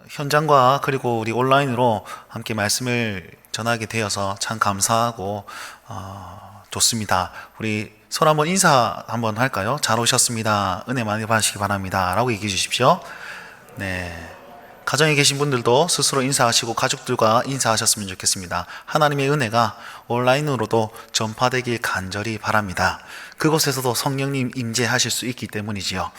현장과 그리고 우리 온라인으로 함께 말씀을 전하게 되어서 참 감사하고 좋습니다. 우리 손 한번 인사 한번 할까요? 잘 오셨습니다. 은혜 많이 받으시기 바랍니다. 라고 얘기해 주십시오. 네. 가정에 계신 분들도 스스로 인사하시고 가족들과 인사하셨으면 좋겠습니다. 하나님의 은혜가 온라인으로도 전파되길 간절히 바랍니다. 그곳에서도 성령님 임재하실 수 있기 때문이지요.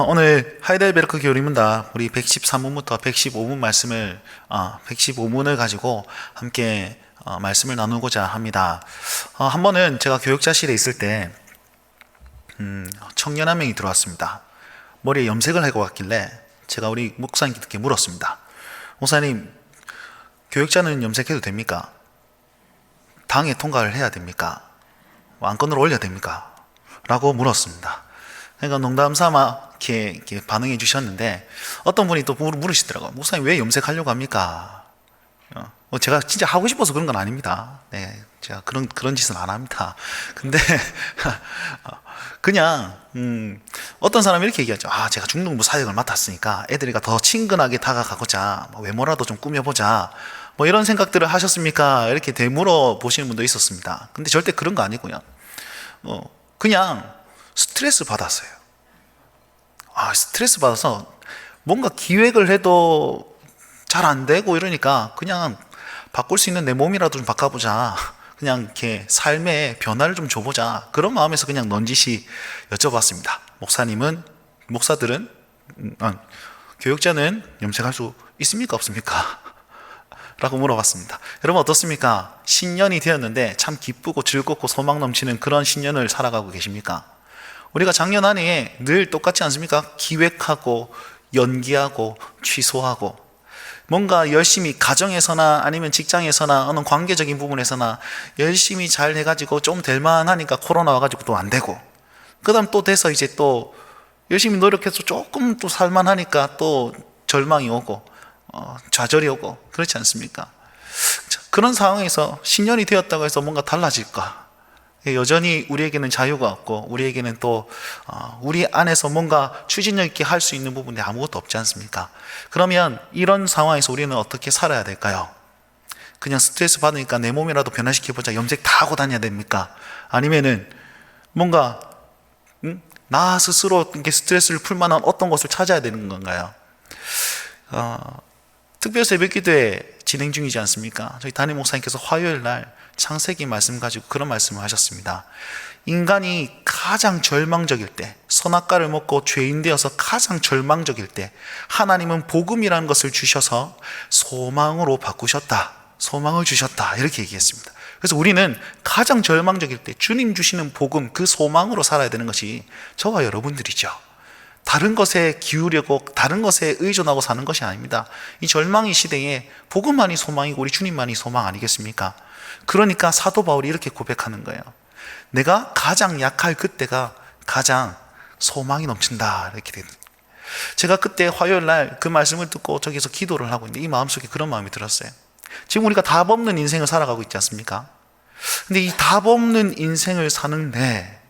오늘 하이델베르크 교리문답 우리 113문부터 115문 말씀을 115문을 가지고 함께 말씀을 나누고자 합니다. 한 번은 제가 교육자실에 있을 때 청년 한 명이 들어왔습니다. 머리에 염색을 하고 왔길래 제가 우리 목사님께 물었습니다. 목사님, 교육자는 염색해도 됩니까? 당에 통과를 해야 됩니까? 안건으로 올려야 됩니까? 라고 물었습니다. 그러니까 농담 삼아 이렇게 반응해 주셨는데, 어떤 분이 또 물으시더라고요. 목사님, 왜 염색하려고 합니까? 제가 진짜 하고 싶어서 그런 건 아닙니다. 네, 제가 그런 짓은 안 합니다. 근데 그냥 어떤 사람이 이렇게 얘기하죠. 제가 중등부 사역을 맡았으니까 애들이가 더 친근하게 다가가고자 외모라도 좀 꾸며보자, 뭐 이런 생각들을 하셨습니까? 이렇게 되물어 보시는 분도 있었습니다. 근데 절대 그런 거 아니고요. 그냥 스트레스 받았어요. 스트레스 받아서 뭔가 기획을 해도 잘 안 되고 이러니까 그냥 바꿀 수 있는 내 몸이라도 좀 바꿔보자, 그냥 이렇게 삶의 변화를 좀 줘보자, 그런 마음에서 그냥 넌지시 여쭤봤습니다. 목사들은 교육자는 염색할 수 있습니까, 없습니까? 라고 물어봤습니다. 여러분 어떻습니까? 신년이 되었는데 참 기쁘고 즐겁고 소망 넘치는 그런 신년을 살아가고 계십니까? 우리가 작년 한 해에 늘 똑같지 않습니까? 기획하고 연기하고 취소하고, 뭔가 열심히 가정에서나 아니면 직장에서나 어느 관계적인 부분에서나 열심히 잘 해가지고 좀 될만 하니까 코로나 와가지고 또 안 되고, 그 다음 또 돼서 이제 또 열심히 노력해서 조금 또 살만하니까 또 절망이 오고 좌절이 오고, 그렇지 않습니까? 그런 상황에서 신년이 되었다고 해서 뭔가 달라질까? 여전히 우리에게는 자유가 없고 우리에게는 또 우리 안에서 뭔가 추진력 있게 할 수 있는 부분이 아무것도 없지 않습니까? 그러면 이런 상황에서 우리는 어떻게 살아야 될까요? 그냥 스트레스 받으니까 내 몸이라도 변화시켜보자, 염색 다 하고 다녀야 됩니까? 아니면은 뭔가 나 스스로 이렇게 스트레스를 풀 만한 어떤 것을 찾아야 되는 건가요? 특별 새벽기도회 진행 중이지 않습니까? 저희 담임 목사님께서 화요일 날 창세기 말씀 가지고 그런 말씀을 하셨습니다. 인간이 가장 절망적일 때, 선악과를 먹고 죄인 되어서 가장 절망적일 때 하나님은 복음이라는 것을 주셔서 소망으로 바꾸셨다, 소망을 주셨다, 이렇게 얘기했습니다. 그래서 우리는 가장 절망적일 때 주님 주시는 복음, 그 소망으로 살아야 되는 것이 저와 여러분들이죠. 다른 것에 기우려고 다른 것에 의존하고 사는 것이 아닙니다. 이 절망의 시대에 복음만이 소망이고 우리 주님만이 소망 아니겠습니까? 그러니까 사도 바울이 이렇게 고백하는 거예요. 내가 가장 약할 그때가 가장 소망이 넘친다, 이렇게 되는. 제가 그때 화요일 날 그 말씀을 듣고 저기서 기도를 하고 있는데 이 마음속에 그런 마음이 들었어요. 지금 우리가 답 없는 인생을 살아가고 있지 않습니까? 근데 이 답 없는 인생을 사는데,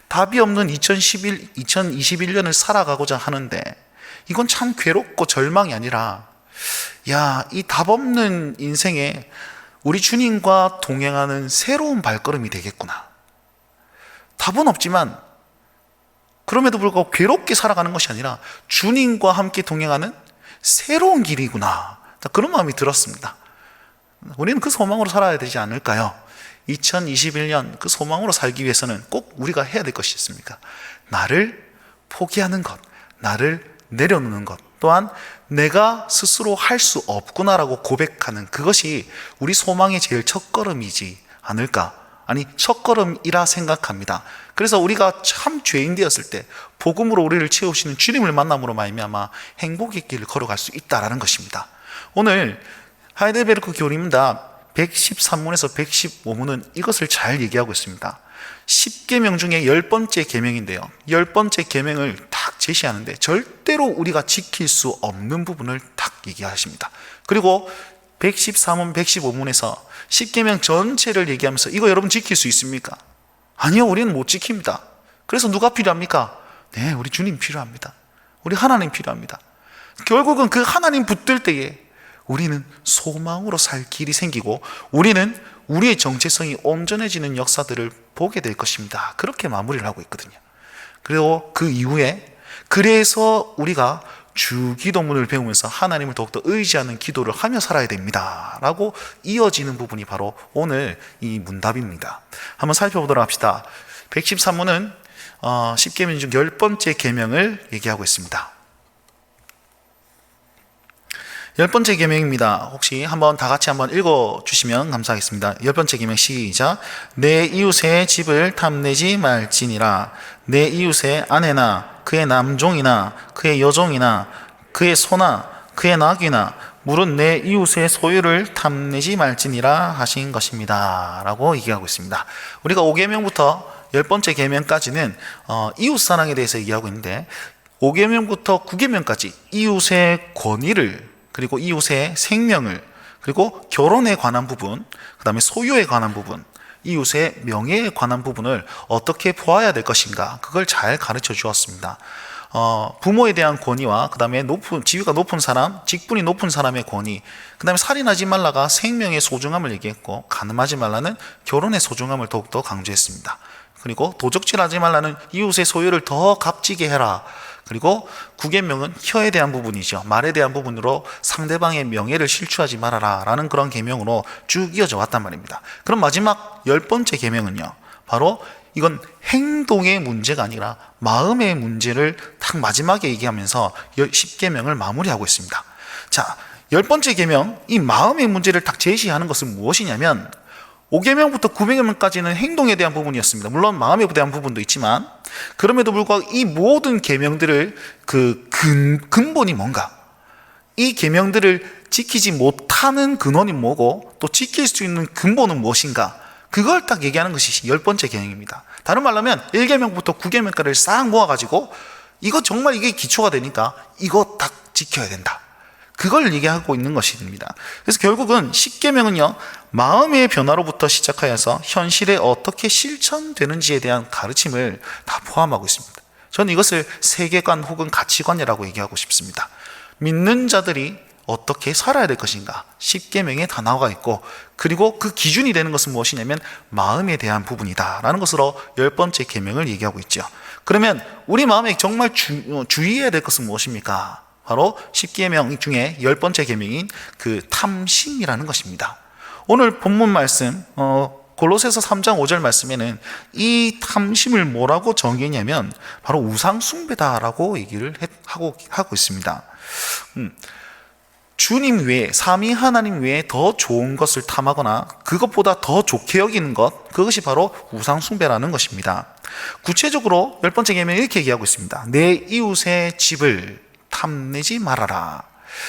답이 없는 2021년을 살아가고자 하는데, 이건 참 괴롭고 절망이 아니라, 이 답 없는 인생에 우리 주님과 동행하는 새로운 발걸음이 되겠구나. 답은 없지만 그럼에도 불구하고 괴롭게 살아가는 것이 아니라 주님과 함께 동행하는 새로운 길이구나, 그런 마음이 들었습니다. 우리는 그 소망으로 살아야 되지 않을까요? 2021년 그 소망으로 살기 위해서는 꼭 우리가 해야 될 것이 있습니까? 나를 포기하는 것, 나를 내려놓는 것, 또한 내가 스스로 할 수 없구나라고 고백하는 그것이 우리 소망의 제일 첫걸음이지 않을까? 아니, 첫걸음이라 생각합니다. 그래서 우리가 참 죄인 되었을 때 복음으로 우리를 채우시는 주님을 만남으로 말미암아 행복의 길을 걸어갈 수 있다라는 것입니다. 오늘 하이델베르크 교리문답 113문에서 115문은 이것을 잘 얘기하고 있습니다. 10계명 중에 10번째 계명인데요, 10번째 계명을 딱 제시하는데 절대로 우리가 지킬 수 없는 부분을 딱 얘기하십니다. 그리고 113문, 115문에서 10계명 전체를 얘기하면서 이거 여러분 지킬 수 있습니까? 아니요, 우리는 못 지킵니다. 그래서 누가 필요합니까? 네, 우리 주님 필요합니다. 우리 하나님 필요합니다. 결국은 그 하나님 붙들 때에 우리는 소망으로 살 길이 생기고 우리는 우리의 정체성이 온전해지는 역사들을 보게 될 것입니다. 그렇게 마무리를 하고 있거든요. 그리고 그 이후에 그래서 우리가 주기도문을 배우면서 하나님을 더욱더 의지하는 기도를 하며 살아야 됩니다 라고 이어지는 부분이 바로 오늘 이 문답입니다. 한번 살펴보도록 합시다. 113문은 10계명 중 10번째 계명을 얘기하고 있습니다. 10번째 계명입니다. 혹시 한번 다 같이 한번 읽어주시면 감사하겠습니다. 10번째 계명 시작. 내 이웃의 집을 탐내지 말지니라. 내 이웃의 아내나 그의 남종이나 그의 여종이나 그의 소나 그의 낙이나 물은 내 이웃의 소유를 탐내지 말지니라 하신 것입니다 라고 얘기하고 있습니다. 우리가 5계명부터 10번째 계명까지는 이웃사랑에 대해서 얘기하고 있는데 5계명부터 9계명까지 이웃의 권위를 그리고 이웃의 생명을 그리고 결혼에 관한 부분 그 다음에 소유에 관한 부분 이웃의 명예에 관한 부분을 어떻게 보아야 될 것인가 그걸 잘 가르쳐 주었습니다. 부모에 대한 권위와 그 다음에 지위가 높은 사람, 직분이 높은 사람의 권위, 그 다음에 살인하지 말라가 생명의 소중함을 얘기했고 간음하지 말라는 결혼의 소중함을 더욱더 강조했습니다. 그리고 도적질하지 말라는 이웃의 소유를 더 값지게 해라. 그리고 9계명은 혀에 대한 부분이죠. 말에 대한 부분으로 상대방의 명예를 실추하지 말아라 라는 그런 계명으로 쭉 이어져 왔단 말입니다. 그럼 마지막 10번째 계명은요, 바로 이건 행동의 문제가 아니라 마음의 문제를 딱 마지막에 얘기하면서 10계명을 마무리하고 있습니다. 자, 10번째 계명, 이 마음의 문제를 딱 제시하는 것은 무엇이냐면 5계명부터 9계명까지는 행동에 대한 부분이었습니다. 물론 마음에 대한 부분도 있지만 그럼에도 불구하고 이 모든 계명들을 그 근본이 뭔가, 이 계명들을 지키지 못하는 근원이 뭐고 또 지킬 수 있는 근본은 무엇인가, 그걸 딱 얘기하는 것이 10번째 계명입니다. 다른 말로 하면 1계명부터 9계명까지를 싹 모아가지고 이거 정말 이게 기초가 되니까 이거 딱 지켜야 된다, 그걸 얘기하고 있는 것입니다. 그래서 결국은 10계명은요 마음의 변화로부터 시작하여서 현실에 어떻게 실천되는지에 대한 가르침을 다 포함하고 있습니다. 저는 이것을 세계관 혹은 가치관이라고 얘기하고 싶습니다. 믿는 자들이 어떻게 살아야 될 것인가 10계명에 다 나와 있고, 그리고 그 기준이 되는 것은 무엇이냐면 마음에 대한 부분이다 라는 것으로 10번째 계명을 얘기하고 있죠. 그러면 우리 마음에 정말 주의해야 될 것은 무엇입니까? 바로 10계명 중에 10번째 계명인 그 탐심이라는 것입니다. 오늘 본문 말씀 골로새서 3장 5절 말씀에는 이 탐심을 뭐라고 정의했냐면 바로 우상 숭배다라고 얘기를 하고 있습니다. 주님 외에, 삼위 하나님 외에 더 좋은 것을 탐하거나 그것보다 더 좋게 여기는 것, 그것이 바로 우상 숭배라는 것입니다. 구체적으로 10번째 계명이 이렇게 얘기하고 있습니다. 내 이웃의 집을 탐내지 말아라.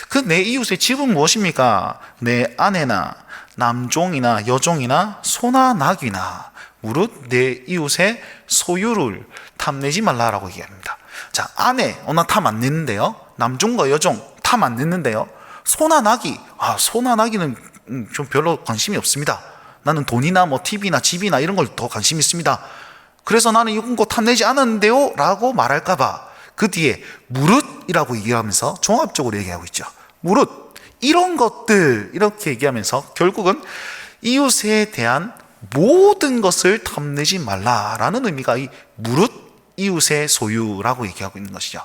그 내 이웃의 집은 무엇입니까? 내 아내나 남종이나 여종이나 소나 낙이나 무릇 내 이웃의 소유를 탐내지 말라라고 얘기합니다. 자, 아내, 나 탐 안 냈는데요. 남종과 여종 탐 안 냈는데요. 소나 낙이, 소나 낙이는 좀 별로 관심이 없습니다. 나는 돈이나 뭐 TV나 집이나 이런 걸 더 관심 있습니다. 그래서 나는 이런 거 탐내지 않았는데요 라고 말할까봐 그 뒤에 무릇이라고 얘기하면서 종합적으로 얘기하고 있죠. 무릇, 이런 것들 이렇게 얘기하면서 결국은 이웃에 대한 모든 것을 탐내지 말라라는 의미가 이 무릇 이웃의 소유라고 얘기하고 있는 것이죠.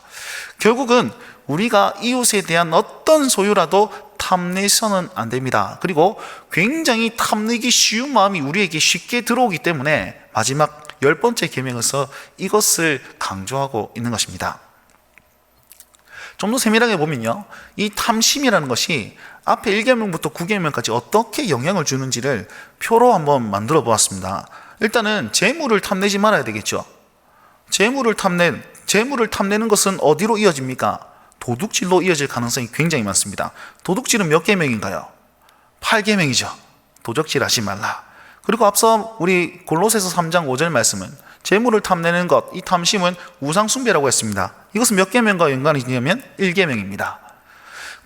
결국은 우리가 이웃에 대한 어떤 소유라도 탐내서는 안 됩니다. 그리고 굉장히 탐내기 쉬운 마음이 우리에게 쉽게 들어오기 때문에 마지막 10번째 계명에서 이것을 강조하고 있는 것입니다. 좀 더 세밀하게 보면요, 이 탐심이라는 것이 앞에 1계명부터 9계명까지 어떻게 영향을 주는지를 표로 한번 만들어 보았습니다. 일단은 재물을 탐내지 말아야 되겠죠. 재물을 탐내는 것은 어디로 이어집니까? 도둑질로 이어질 가능성이 굉장히 많습니다. 도둑질은 몇 계명인가요? 8계명이죠. 도적질 하지 말라. 그리고 앞서 우리 골로새서 3장 5절 말씀은 재물을 탐내는 것, 이 탐심은 우상 숭배라고 했습니다. 이것은 몇 계명과 연관이 있냐면 1계명입니다.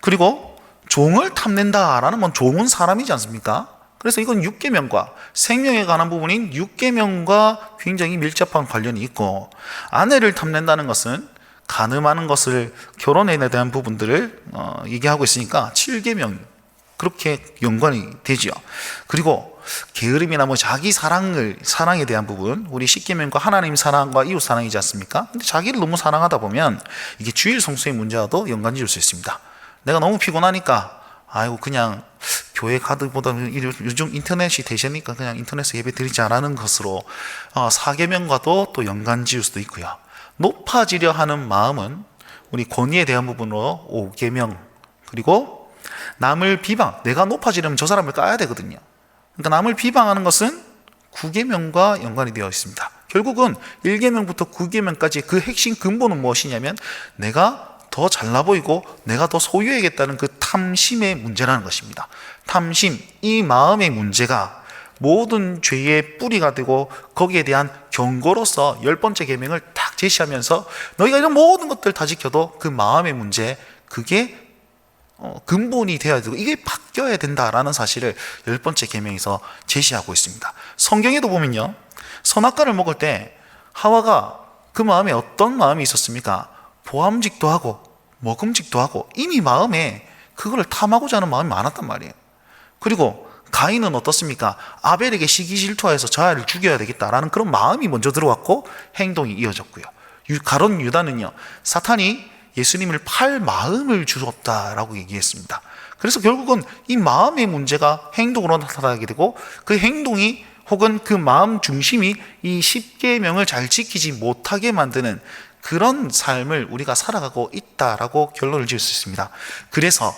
그리고 종을 탐낸다라는 건 종은 사람이지 않습니까? 그래서 이건 6계명과 생명에 관한 부분인 6계명과 굉장히 밀접한 관련이 있고, 아내를 탐낸다는 것은 간음하는 것을, 결혼에 대한 부분들을 얘기하고 있으니까 7계명 그렇게 연관이 되죠. 그리고 게으름이나 자기 사랑에 대한 부분, 우리 10계명과 하나님 사랑과 이웃 사랑이지 않습니까? 근데 자기를 너무 사랑하다 보면 이게 주일 성수의 문제와도 연관이 될 수 있습니다. 내가 너무 피곤하니까 그냥 교회 가드보다는 요즘 인터넷이 대세니까 그냥 인터넷에서 예배 드리지 않는 것으로 4계명과도 또 연관 지을 수도 있고요. 높아지려 하는 마음은 우리 권위에 대한 부분으로 5계명, 그리고 남을 비방, 내가 높아지려면 저 사람을 까야 되거든요. 그러니까 남을 비방하는 것은 9계명과 연관이 되어 있습니다. 결국은 1계명부터 9계명까지 그 핵심 근본은 무엇이냐면 내가 더 잘나 보이고 내가 더 소유해야겠다는 그 탐심의 문제라는 것입니다. 탐심, 이 마음의 문제가 모든 죄의 뿌리가 되고 거기에 대한 경고로서 10번째 계명을 딱 제시하면서 너희가 이런 모든 것들 다 지켜도 그 마음의 문제, 그게 근본이 되어야 되고 이게 바뀌어야 된다라는 사실을 10번째 계명에서 제시하고 있습니다. 성경에도 보면요, 선악과를 먹을 때 하와가 그 마음에 어떤 마음이 있었습니까? 보암직도 하고 먹음직도 하고 이미 마음에 그걸 탐하고자 하는 마음이 많았단 말이에요. 그리고 가인은 어떻습니까? 아벨에게 시기 질투하여서 저 아이를 죽여야 되겠다라는 그런 마음이 먼저 들어왔고 행동이 이어졌고요. 가론 유다는요, 사탄이 예수님을 팔 마음을 주었다라고 얘기했습니다. 그래서 결국은 이 마음의 문제가 행동으로 나타나게 되고 그 행동이 혹은 그 마음 중심이 이 10계명을 잘 지키지 못하게 만드는 그런 삶을 우리가 살아가고 있다라고 결론을 지을 수 있습니다. 그래서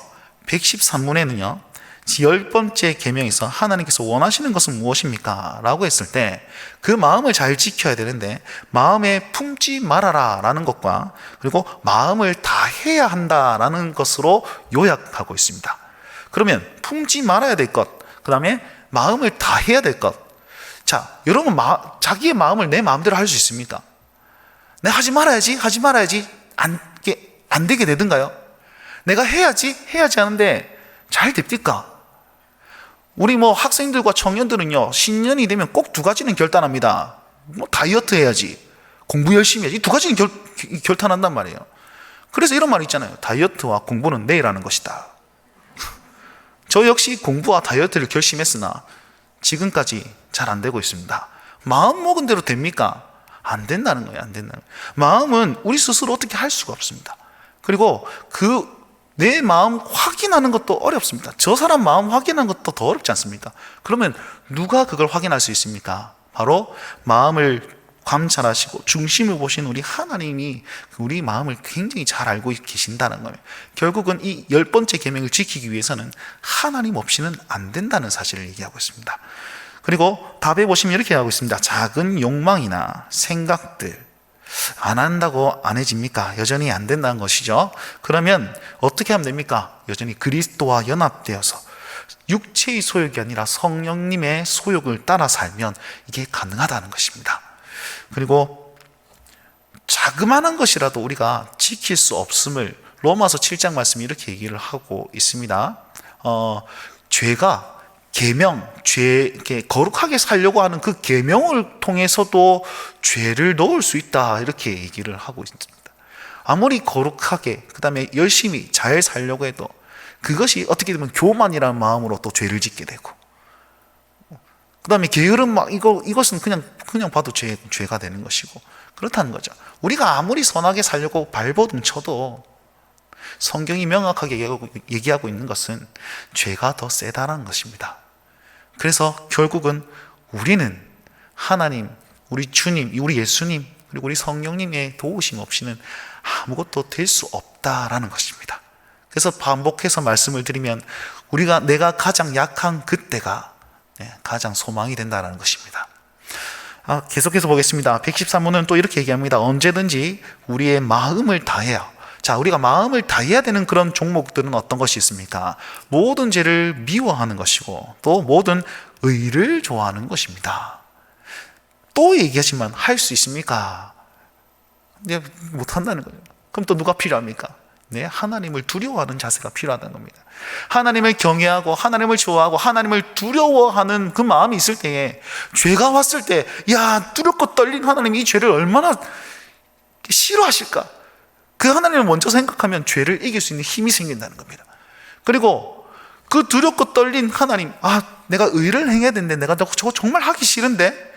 113문에는요 10번째 계명에서 하나님께서 원하시는 것은 무엇입니까? 라고 했을 때 그 마음을 잘 지켜야 되는데 마음에 품지 말아라 라는 것과 그리고 마음을 다해야 한다라는 것으로 요약하고 있습니다. 그러면 품지 말아야 될 것, 그 다음에 마음을 다해야 될 것. 자, 여러분 자기의 마음을 내 마음대로 할 수 있습니까? 내가 하지 말아야지 안 되게 되든가요? 내가 해야지 하는데 잘 됩니까? 우리 학생들과 청년들은요, 신년이 되면 꼭 2가지는 결단합니다. 다이어트 해야지, 공부 열심히 해야지. 이 2가지는 결단한단 말이에요. 그래서 이런 말이 있잖아요. 다이어트와 공부는 내일 하는 것이다. 저 역시 공부와 다이어트를 결심했으나 지금까지 잘 안 되고 있습니다. 마음 먹은 대로 됩니까? 안 된다는 거예요. 안 된다는 거예요. 마음은 우리 스스로 어떻게 할 수가 없습니다. 그리고 내 마음 확인하는 것도 어렵습니다. 저 사람 마음 확인하는 것도 더 어렵지 않습니까? 그러면 누가 그걸 확인할 수 있습니까? 바로 마음을 관찰하시고 중심을 보신 우리 하나님이 우리 마음을 굉장히 잘 알고 계신다는 거예요. 결국은 이 10번째 계명을 지키기 위해서는 하나님 없이는 안 된다는 사실을 얘기하고 있습니다. 그리고 답에 보시면 이렇게 하고 있습니다. 작은 욕망이나 생각들 안 한다고 안 해집니까? 여전히 안 된다는 것이죠. 그러면 어떻게 하면 됩니까? 여전히 그리스도와 연합되어서 육체의 소욕이 아니라 성령님의 소욕을 따라 살면 이게 가능하다는 것입니다. 그리고 자그마한 것이라도 우리가 지킬 수 없음을 로마서 7장 말씀이 이렇게 얘기를 하고 있습니다. 죄가 계명, 이렇게 거룩하게 살려고 하는 그 계명을 통해서도 죄를 넣을 수 있다, 이렇게 얘기를 하고 있습니다. 아무리 거룩하게, 그 다음에 열심히 잘 살려고 해도 그것이 어떻게 되면 교만이라는 마음으로 또 죄를 짓게 되고, 그 다음에 게으름, 이것은 그냥 봐도 죄가 되는 것이고, 그렇다는 거죠. 우리가 아무리 선하게 살려고 발버둥 쳐도 성경이 명확하게 얘기하고 있는 것은 죄가 더 세다는 것입니다. 그래서 결국은 우리는 하나님, 우리 주님, 우리 예수님, 그리고 우리 성령님의 도우심 없이는 아무것도 될 수 없다라는 것입니다. 그래서 반복해서 말씀을 드리면 내가 가장 약한 그때가 가장 소망이 된다는 것입니다. 계속해서 보겠습니다. 113문은 또 이렇게 얘기합니다. 언제든지 우리의 마음을 다해요. 자, 우리가 마음을 다해야 되는 그런 종목들은 어떤 것이 있습니까? 모든 죄를 미워하는 것이고 또 모든 의를 좋아하는 것입니다. 또 얘기하지만 할 수 있습니까? 못한다는 거예요. 그럼 또 누가 필요합니까? 하나님을 두려워하는 자세가 필요하다는 겁니다. 하나님을 경외하고 하나님을 좋아하고 하나님을 두려워하는 그 마음이 있을 때에 죄가 왔을 때 두렵고 떨린 하나님이 이 죄를 얼마나 싫어하실까? 그 하나님을 먼저 생각하면 죄를 이길 수 있는 힘이 생긴다는 겁니다. 그리고 그 두렵고 떨린 하나님, 내가 의를 행해야 되는데 내가 저거 정말 하기 싫은데,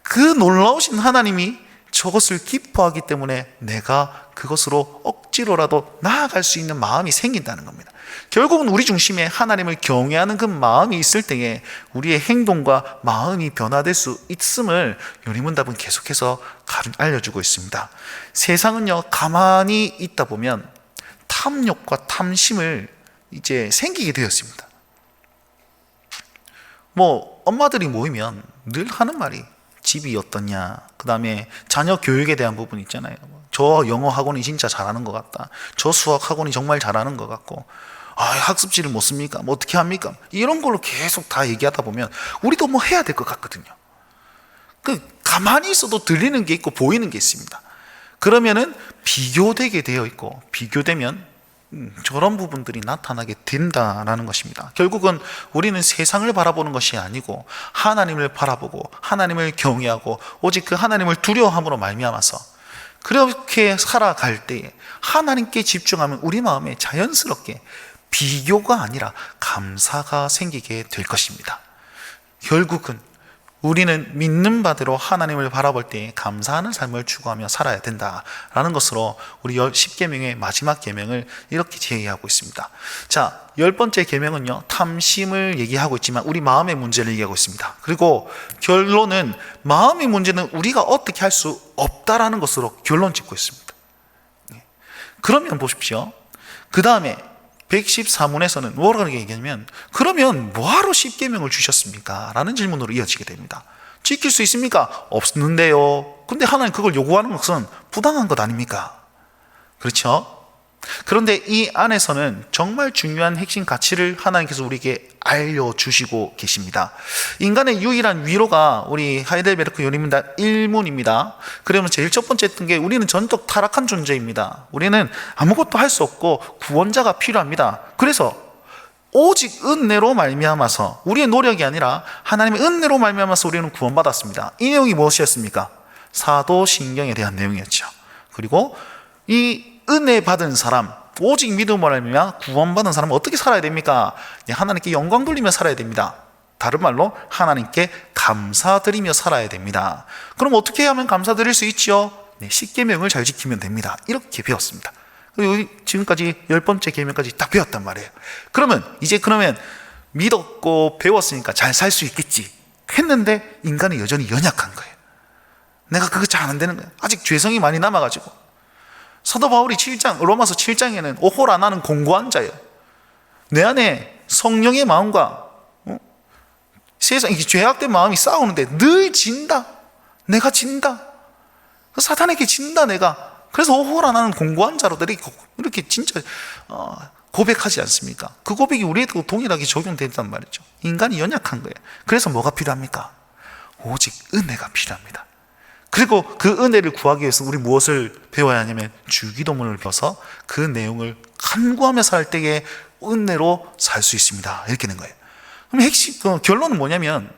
그 놀라우신 하나님이 저것을 기뻐하기 때문에 내가 그것으로 억지로라도 나아갈 수 있는 마음이 생긴다는 겁니다. 결국은 우리 중심에 하나님을 경외하는 그 마음이 있을 때에 우리의 행동과 마음이 변화될 수 있음을 요리문답은 계속해서 알려주고 있습니다. 세상은요, 가만히 있다 보면 탐욕과 탐심을 이제 생기게 되었습니다. 엄마들이 모이면 늘 하는 말이 집이 어떻냐, 그 다음에 자녀 교육에 대한 부분 있잖아요. 저 영어 학원이 진짜 잘하는 것 같다, 저 수학 학원이 정말 잘하는 것 같고, 학습지를 못 씁니까? 어떻게 합니까? 이런 걸로 계속 다 얘기하다 보면 우리도 해야 될 것 같거든요. 가만히 있어도 들리는 게 있고 보이는 게 있습니다. 그러면은 비교되게 되어 있고, 비교되면 저런 부분들이 나타나게 된다라는 것입니다. 결국은 우리는 세상을 바라보는 것이 아니고 하나님을 바라보고 하나님을 경외하고 오직 그 하나님을 두려워함으로 말미암아서 그렇게 살아갈 때에 하나님께 집중하면 우리 마음에 자연스럽게 비교가 아니라 감사가 생기게 될 것입니다. 결국은 우리는 믿는 바대로 하나님을 바라볼 때 감사하는 삶을 추구하며 살아야 된다라는 것으로 우리 10계명의 마지막 계명을 이렇게 제의하고 있습니다. 자, 10번째 계명은요, 탐심을 얘기하고 있지만 우리 마음의 문제를 얘기하고 있습니다. 그리고 결론은 마음의 문제는 우리가 어떻게 할 수 없다라는 것으로 결론 짓고 있습니다. 그러면 보십시오. 그 다음에 114문에서는 뭐라고 얘기하냐면, 그러면 뭐하러 10계명을 주셨습니까? 라는 질문으로 이어지게 됩니다. 지킬 수 있습니까? 없는데요. 근데 하나님 그걸 요구하는 것은 부당한 것 아닙니까? 그렇죠? 그런데 이 안에서는 정말 중요한 핵심 가치를 하나님께서 우리에게 알려주시고 계십니다. 인간의 유일한 위로가 우리 하이델베르크 요리문답 1문입니다. 그러면 제일 첫 번째 했던 게, 우리는 전적 타락한 존재입니다. 우리는 아무것도 할 수 없고 구원자가 필요합니다. 그래서 오직 은혜로 말미암아서, 우리의 노력이 아니라 하나님의 은혜로 말미암아서 우리는 구원받았습니다. 이 내용이 무엇이었습니까? 사도신경에 대한 내용이었죠. 그리고 이 은혜 받은 사람, 오직 믿음으로 말미암아 구원받은 사람은 어떻게 살아야 됩니까? 하나님께 영광 돌리며 살아야 됩니다. 다른 말로 하나님께 감사드리며 살아야 됩니다. 그럼 어떻게 하면 감사드릴 수 있죠? 10계명을 잘 지키면 됩니다. 이렇게 배웠습니다. 그리고 지금까지 10번째 계명까지 딱 배웠단 말이에요. 그러면 믿었고 배웠으니까 잘 살 수 있겠지 했는데, 인간은 여전히 연약한 거예요. 내가 그거 잘 안 되는 거예요. 아직 죄성이 많이 남아가지고. 사도 바울이 로마서 7장에는 오호라 나는 공고한 자예요. 내 안에 성령의 마음과 세상 죄악된 마음이 싸우는데 늘 진다. 내가 진다. 사탄에게 진다 내가. 그래서 오호라 나는 공고한 자로 이렇게 진짜 고백하지 않습니까? 그 고백이 우리에도 동일하게 적용된단 말이죠. 인간이 연약한 거예요. 그래서 뭐가 필요합니까? 오직 은혜가 필요합니다. 그리고 그 은혜를 구하기 위해서 우리 무엇을 배워야 하냐면 주기도문을 배워서 그 내용을 간구하며 살 때에 은혜로 살 수 있습니다. 이렇게 된 거예요. 그럼 결론은 뭐냐면,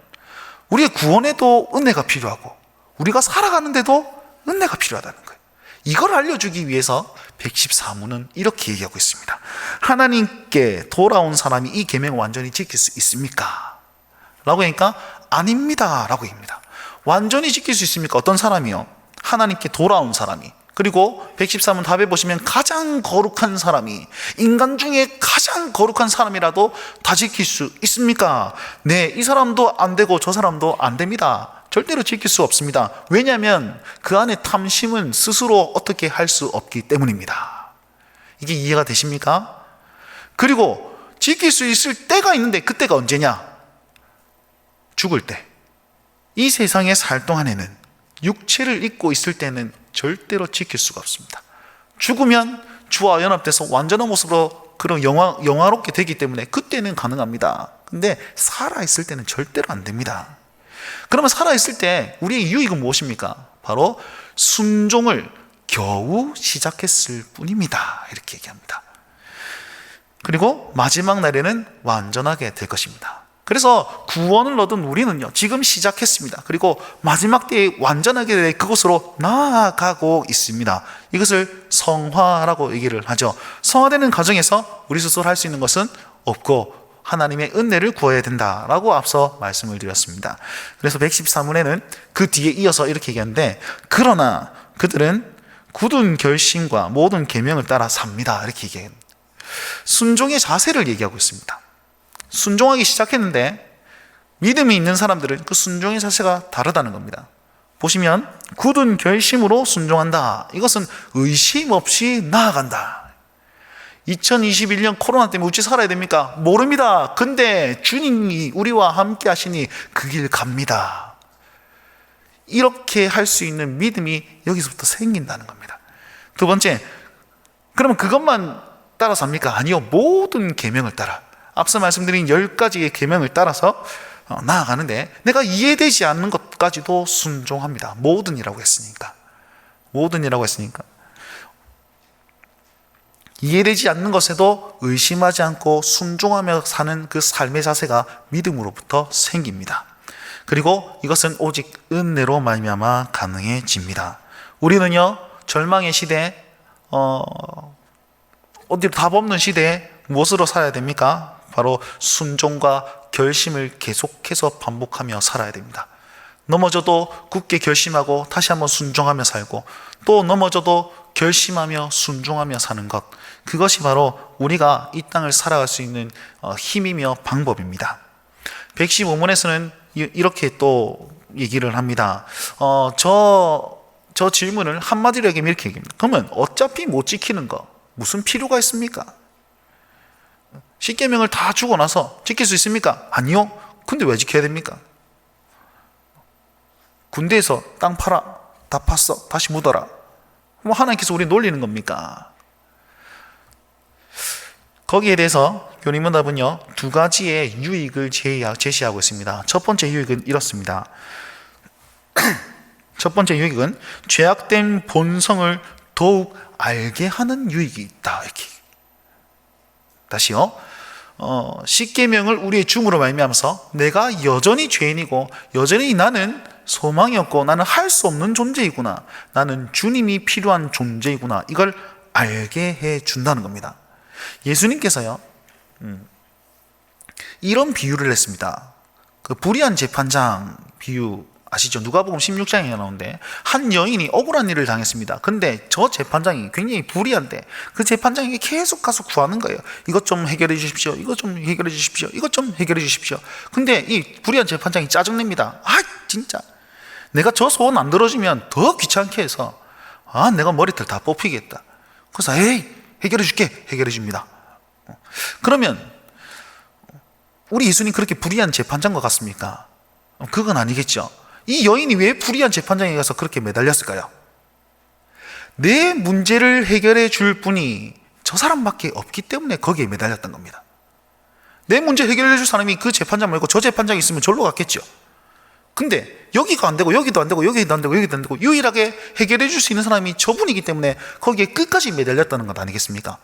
우리의 구원에도 은혜가 필요하고 우리가 살아가는데도 은혜가 필요하다는 거예요. 이걸 알려주기 위해서 114문은 이렇게 얘기하고 있습니다. 하나님께 돌아온 사람이 이 계명을 완전히 지킬 수 있습니까? 라고 하니까 아닙니다 라고 합니다. 완전히 지킬 수 있습니까? 어떤 사람이요? 하나님께 돌아온 사람이. 그리고 114문 답에 보시면 가장 거룩한 사람이, 인간 중에 가장 거룩한 사람이라도 다 지킬 수 있습니까? 네, 이 사람도 안 되고 저 사람도 안 됩니다. 절대로 지킬 수 없습니다. 왜냐하면 그 안에 탐심은 스스로 어떻게 할 수 없기 때문입니다. 이게 이해가 되십니까? 그리고 지킬 수 있을 때가 있는데, 그때가 언제냐? 죽을 때. 이 세상에 살 동안에는, 육체를 입고 있을 때는 절대로 지킬 수가 없습니다. 죽으면 주와 연합돼서 완전한 모습으로 그런 영화롭게 되기 때문에 그때는 가능합니다. 근데 살아있을 때는 절대로 안 됩니다. 그러면 살아있을 때 우리의 유익은 무엇입니까? 바로 순종을 겨우 시작했을 뿐입니다. 이렇게 얘기합니다. 그리고 마지막 날에는 완전하게 될 것입니다. 그래서 구원을 얻은 우리는요, 지금 시작했습니다. 그리고 마지막 때에 완전하게 그곳으로 나아가고 있습니다. 이것을 성화라고 얘기를 하죠. 성화되는 과정에서 우리 스스로 할 수 있는 것은 없고 하나님의 은혜를 구해야 된다라고 앞서 말씀을 드렸습니다. 그래서 113문에는 그 뒤에 이어서 이렇게 얘기하는데, 그러나 그들은 굳은 결심과 모든 계명을 따라 삽니다, 이렇게 얘기해요. 순종의 자세를 얘기하고 있습니다. 순종하기 시작했는데 믿음이 있는 사람들은 그 순종의 자세가 다르다는 겁니다. 보시면 굳은 결심으로 순종한다. 이것은 의심 없이 나아간다. 2021년 코로나 때문에 어찌 살아야 됩니까? 모릅니다. 근데 주님이 우리와 함께 하시니 그 길 갑니다. 이렇게 할 수 있는 믿음이 여기서부터 생긴다는 겁니다. 두 번째, 그러면 그것만 따라 삽니까? 아니요. 모든 계명을 따라, 앞서 말씀드린 10가지의 계명을 따라서 나아가는데, 내가 이해되지 않는 것까지도 순종합니다. 모든이라고 했으니까. 이해되지 않는 것에도 의심하지 않고 순종하며 사는 그 삶의 자세가 믿음으로부터 생깁니다. 그리고 이것은 오직 은혜로 말미암아 가능해집니다. 우리는요, 절망의 시대, 어디로 답 없는 시대에 무엇으로 살아야 됩니까? 바로 순종과 결심을 계속해서 반복하며 살아야 됩니다. 넘어져도 굳게 결심하고 다시 한번 순종하며 살고, 또 넘어져도 결심하며 순종하며 사는 것, 그것이 바로 우리가 이 땅을 살아갈 수 있는 힘이며 방법입니다. 115문에서는 이렇게 또 얘기를 합니다. 저 질문을 한마디로 얘기하면 이렇게 얘기합니다. 그러면 어차피 못 지키는 거 무슨 필요가 있습니까? 10계명을 다 주고 나서 지킬 수 있습니까? 아니요. 근데 왜 지켜야 됩니까? 군대에서 땅 팔아, 다 팠어, 다시 묻어라. 뭐 하나님께서 우리 놀리는 겁니까? 거기에 대해서 교리문답은요, 두 가지의 유익을 제시하고 있습니다. 첫 번째 유익은 이렇습니다. 첫 번째 유익은 죄악된 본성을 더욱 알게 하는 유익이 있다, 이렇게. 다시요. 10계명을 우리의 줌으로 말미암아서 내가 여전히 죄인이고 여전히 나는 소망이 없고 나는 할 수 없는 존재이구나, 나는 주님이 필요한 존재이구나, 이걸 알게 해준다는 겁니다. 예수님께서요, 이런 비유를 했습니다. 그 불의한 재판장 비유 아시죠? 누가복음 16장에 나오는데, 한 여인이 억울한 일을 당했습니다. 근데 저 재판장이 굉장히 불의한데 그 재판장에게 계속 가서 구하는 거예요. 이것 좀 해결해 주십시오, 이것 좀 해결해 주십시오, 이것 좀 해결해 주십시오. 근데 이 불의한 재판장이 짜증냅니다. 진짜 내가 저 소원 안 들어주면 더 귀찮게 해서 내가 머리털 다 뽑히겠다. 그래서 에이, 해결해 줄게, 해결해 줍니다. 그러면 우리 예수님 그렇게 불의한 재판장과 같습니까? 그건 아니겠죠. 이 여인이 왜 불의한 재판장에 가서 그렇게 매달렸을까요? 내 문제를 해결해 줄 분이 저 사람밖에 없기 때문에 거기에 매달렸던 겁니다. 내 문제 해결해 줄 사람이 그 재판장 말고 저 재판장이 있으면 절로 갔겠죠. 근데 여기가 안 되고 여기도 안 되고 여기도 안 되고 여기도 안 되고 유일하게 해결해 줄 수 있는 사람이 저분이기 때문에 거기에 끝까지 매달렸다는 것 아니겠습니까?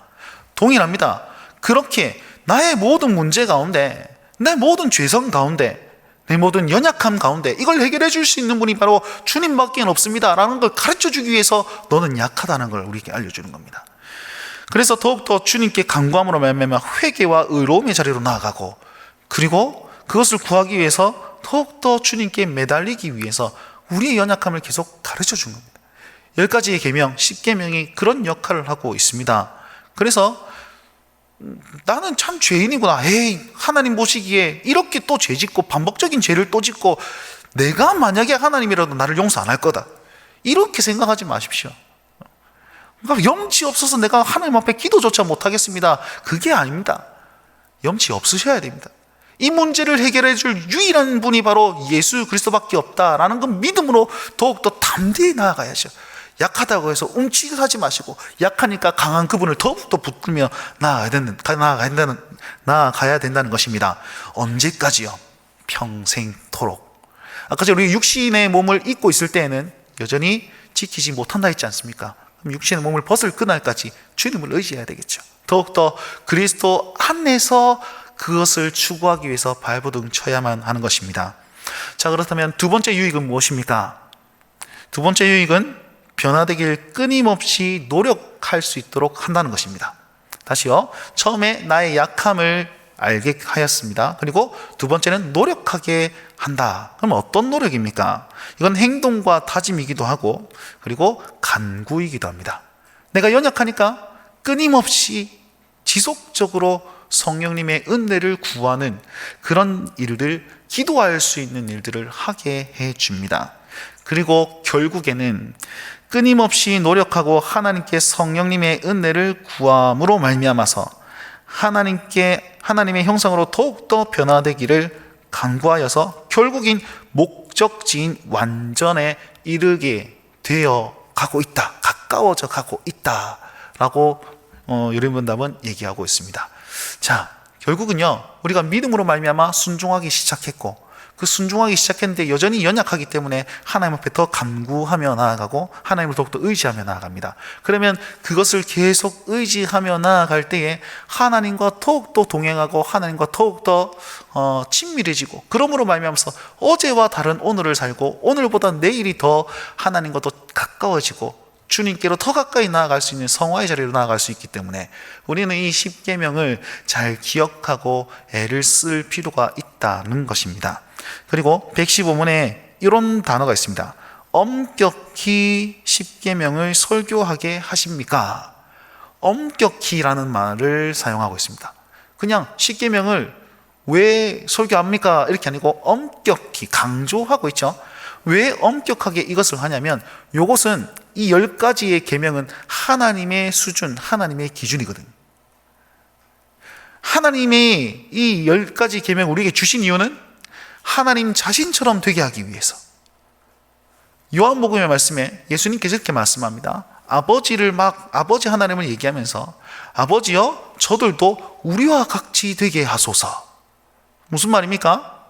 동일합니다. 그렇게 나의 모든 문제 가운데, 내 모든 죄성 가운데, 내 모든 연약함 가운데 이걸 해결해 줄 수 있는 분이 바로 주님밖에 없습니다 라는 걸 가르쳐 주기 위해서 너는 약하다는 걸 우리에게 알려주는 겁니다. 그래서 더욱더 주님께 간구함으로 말미암아 회개와 의로움의 자리로 나아가고, 그리고 그것을 구하기 위해서 더욱더 주님께 매달리기 위해서 우리의 연약함을 계속 가르쳐 준 겁니다. 10가지의 계명, 10계명이 그런 역할을 하고 있습니다. 그래서 나는 참 죄인이구나, 에이, 하나님 보시기에 이렇게 또 죄 짓고 반복적인 죄를 또 짓고 내가 만약에 하나님이라도 나를 용서 안 할 거다, 이렇게 생각하지 마십시오. 그러니까 염치 없어서 내가 하나님 앞에 기도조차 못하겠습니다, 그게 아닙니다. 염치 없으셔야 됩니다. 이 문제를 해결해 줄 유일한 분이 바로 예수 그리스도밖에 없다라는 그 믿음으로 더욱더 담대히 나아가야죠. 약하다고 해서 움찔하지 마시고, 약하니까 강한 그분을 더욱더 붙들며 나아가야 된다는 것입니다. 언제까지요? 평생토록. 아까 우리 육신의 몸을 입고 있을 때에는 여전히 지키지 못한다 했지 않습니까? 그럼 육신의 몸을 벗을 그날까지 주님을 의지해야 되겠죠. 더욱더 그리스도 안에서 그것을 추구하기 위해서 발버둥 쳐야만 하는 것입니다. 자, 그렇다면 두 번째 유익은 무엇입니까? 두 번째 유익은 변화되길 끊임없이 노력할 수 있도록 한다는 것입니다. 다시요. 처음에 나의 약함을 알게 하였습니다. 그리고 두 번째는 노력하게 한다. 그럼 어떤 노력입니까? 이건 행동과 다짐이기도 하고, 그리고 간구이기도 합니다. 내가 연약하니까 끊임없이 지속적으로 성령님의 은혜를 구하는 그런 일들, 기도할 수 있는 일들을 하게 해줍니다. 그리고 결국에는 끊임없이 노력하고 하나님께 성령님의 은혜를 구함으로 말미암아서 하나님의 형상으로 더욱더 변화되기를 간구하여서 결국인 목적지인 완전에 이르게 되어 가고 있다, 가까워져 가고 있다 라고 요리문답은 얘기하고 있습니다. 자, 결국은요, 우리가 믿음으로 말미암아 순종하기 시작했고, 그 순종하기 시작했는데 여전히 연약하기 때문에 하나님 앞에 더 간구하며 나아가고 하나님을 더욱더 의지하며 나아갑니다. 그러면 그것을 계속 의지하며 나아갈 때에 하나님과 더욱더 동행하고 하나님과 더욱더 친밀해지고, 그러므로 말미암아서 어제와 다른 오늘을 살고 오늘보다 내일이 더 하나님과 더 가까워지고 주님께로 더 가까이 나아갈 수 있는 성화의 자리로 나아갈 수 있기 때문에 우리는 이 십계명을 잘 기억하고 애를 쓸 필요가 있다는 것입니다. 그리고 115문에 이런 단어가 있습니다. 엄격히 십계명을 설교하게 하십니까? 엄격히라는 말을 사용하고 있습니다. 그냥 십계명을 왜 설교합니까? 이렇게 아니고 엄격히 강조하고 있죠. 왜 엄격하게 이것을 하냐면, 이것은 이 10가지의 계명은 하나님의 수준, 하나님의 기준이거든요. 하나님이 이 10가지 계명을 우리에게 주신 이유는 하나님 자신처럼 되게 하기 위해서. 요한복음의 말씀에 예수님께서 이렇게 말씀합니다. 아버지 하나님을 얘기하면서, 아버지여 저들도 우리와 같이 되게 하소서. 무슨 말입니까?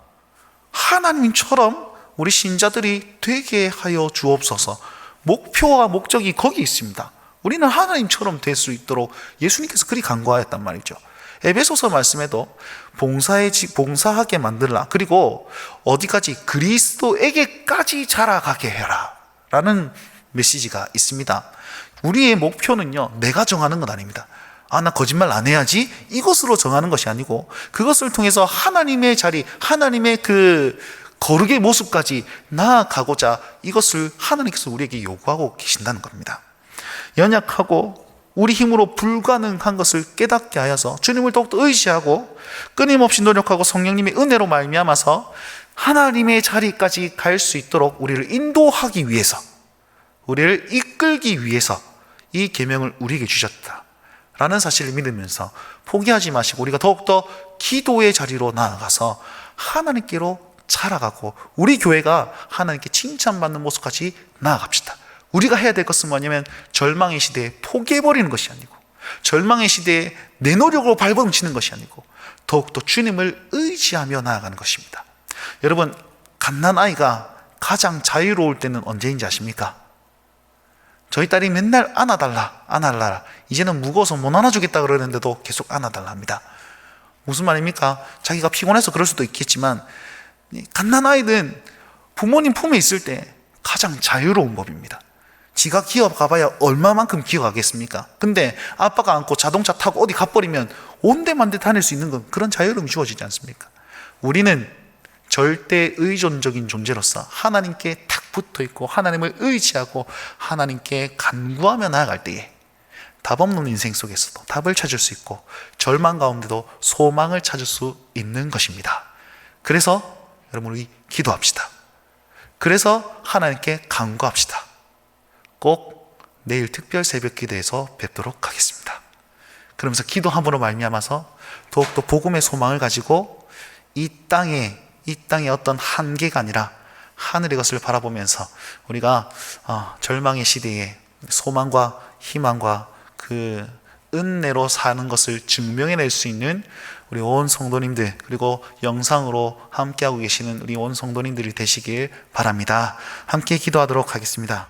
하나님처럼 우리 신자들이 되게 하여 주옵소서. 목표와 목적이 거기 있습니다. 우리는 하나님처럼 될 수 있도록 예수님께서 그리 간구하였단 말이죠. 에베소서 말씀에도 봉사하게 만들라, 그리고 어디까지? 그리스도에게까지 자라가게 해라 라는 메시지가 있습니다. 우리의 목표는요, 내가 정하는 건 아닙니다. 나 거짓말 안 해야지, 이것으로 정하는 것이 아니고, 그것을 통해서 하나님의 자리, 하나님의 그 거룩의 모습까지 나아가고자 이것을 하나님께서 우리에게 요구하고 계신다는 겁니다. 연약하고 우리 힘으로 불가능한 것을 깨닫게 하여서 주님을 더욱더 의지하고 끊임없이 노력하고 성령님의 은혜로 말미암아서 하나님의 자리까지 갈 수 있도록 우리를 인도하기 위해서, 우리를 이끌기 위해서 이 계명을 우리에게 주셨다라는 사실을 믿으면서 포기하지 마시고 우리가 더욱더 기도의 자리로 나아가서 하나님께로 자라가고 우리 교회가 하나님께 칭찬받는 모습까지 나아갑시다. 우리가 해야 될 것은 뭐냐면, 절망의 시대에 포기해버리는 것이 아니고, 절망의 시대에 내 노력으로 발버둥치는 것이 아니고, 더욱더 주님을 의지하며 나아가는 것입니다. 여러분, 갓난아이가 가장 자유로울 때는 언제인지 아십니까? 저희 딸이 맨날 안아달라, 이제는 무거워서 못 안아주겠다 그러는데도 계속 안아달라 합니다. 무슨 말입니까? 자기가 피곤해서 그럴 수도 있겠지만, 갓난아이는 부모님 품에 있을 때 가장 자유로운 법입니다. 지가 기어가봐야 얼마만큼 기어가겠습니까? 근데 아빠가 안고 자동차 타고 어디 가버리면 온데만데 다닐 수 있는 건 그런 자유로움이 주어지지 않습니까? 우리는 절대 의존적인 존재로서 하나님께 탁 붙어있고 하나님을 의지하고 하나님께 간구하며 나아갈 때에 답 없는 인생 속에서도 답을 찾을 수 있고 절망 가운데도 소망을 찾을 수 있는 것입니다. 그래서 여러분, 우리 기도합시다. 그래서 하나님께 간구합시다. 꼭 내일 특별 새벽 기도에서 뵙도록 하겠습니다. 그러면서 기도함으로 말미암아서 더욱더 복음의 소망을 가지고 이 땅의 어떤 한계가 아니라 하늘의 것을 바라보면서 우리가 절망의 시대에 소망과 희망과 그 은혜로 사는 것을 증명해낼 수 있는 우리 온 성도님들, 그리고 영상으로 함께하고 계시는 우리 온 성도님들이 되시길 바랍니다. 함께 기도하도록 하겠습니다.